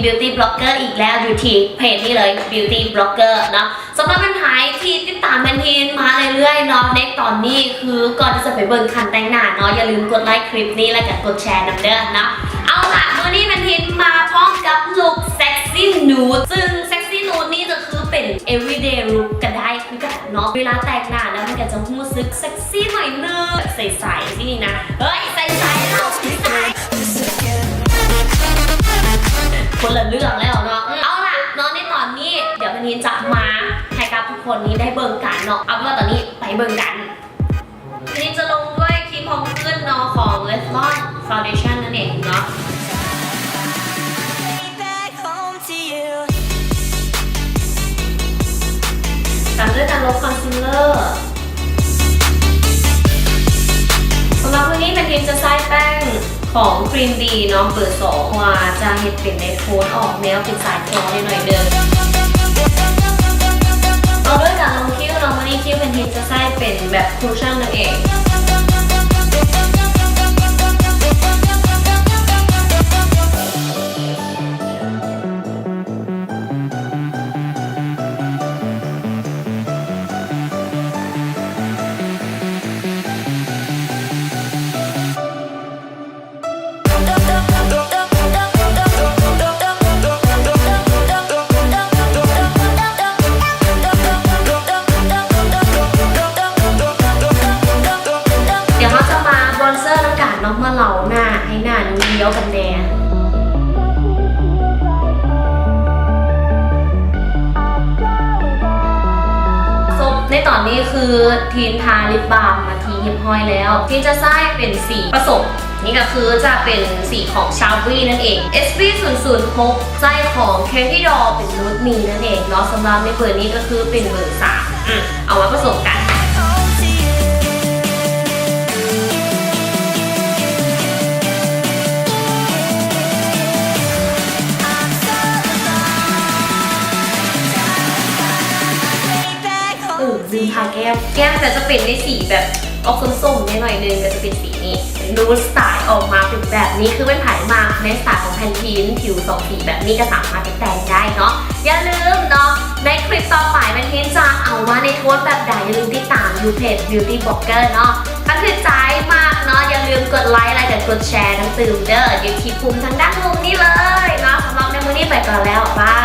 beauty blogger อีกแล้วอยู่ที่เพจนี้เลย beauty blogger เนาะสำหรับปัญหาที่ติดตามแพนทีนมาเรื่อยๆเนาะในตอนนี้คือก่อนที่จะไปเบิ่งคันแต่งหน้าเนาะอย่าลืมกดไลค์คลิปนี้และกดแชร์นำเด้อเนาะเอาล่ะวันนี้แพนทีนมาพร้อมกับลุค sexy nude ซึ่ง sexy nude นี่จะคือเป็น everyday look ก็ได้คือกันเนาะเวลาแต่งหน้าแล้วมันก็จะรู้สึกเซ็กซี่หน่อยนึงใสๆนี่นะเฮ้ยใสๆเราใสคนละเรื่องแล้วเนาะเอาล่ะเนาะในตอนนี้เดี๋ยวแพนทีนจะมาให้กับทุกคนนี้ได้เบิ่งกันเนาะเอาเป็นว่าตอนนี้ไปเบิ่งกันแพนทีนจะลงด้วยครีมพองขึ้นเนาะของ Revlon Foundation นั่นเองเนาะตามด้วยการลบคอนซีลเลอร์สำหรับวันนี้แพนทีนจะใช้แป้งของ Cream B เนาะเบอร์ 2ว่าจะเห็นเป็นในโทนออกแนวเป็นสายคล้อหน่อยเดิมต่อด้วยการลงคิ้วเนาะวันนี้คิ้วแพนทีนจะใช้เป็นแบบคูชั่นนั่นเองเมื่อเราหน้าให้หน้านุ่มเลี้ยวกันแดงในตอนนี้คือทีนทาลิปบาล์มมาทีเรียบร้อยแล้วทีนจะใช้เป็นสีผสมนี่ก็คือจะเป็นสีของชาวีนั่นเอง SP006 ไส้ของ Katy Doll เป็นนูดมีนั่นเองเนาะสำหรับในเบอร์นี้ก็คือเป็นเบอร์ 3เอามาผสมกันลืมทาแก้มแต่จะเป็นในสีแบบออกส้มๆหน่อยนึงก็จะเป็นสีนี้นูดสไตล์ออกมาเป็นแบบนี้คือเป็นถ่ายมาในสไตล์ของแพนทีนผิว2 สีแบบนี้ก็สามารถแต่งได้เนาะอย่าลืมเนาะในคลิปต่อไปแพนทีนจะเอามาในโทนแบบใดอย่าลืมติดตามยูเพจ beauty blogger เนาะถ้าถือใจมากเนาะอย่าลืมกดไลค์และกดแชร์ทั้งตื่มเด้ออยู่ที่ปุ่มทางด้านมุมนี้เลยเนาะสำหรับในมื้อนี้ไปก่อนแล้วบาย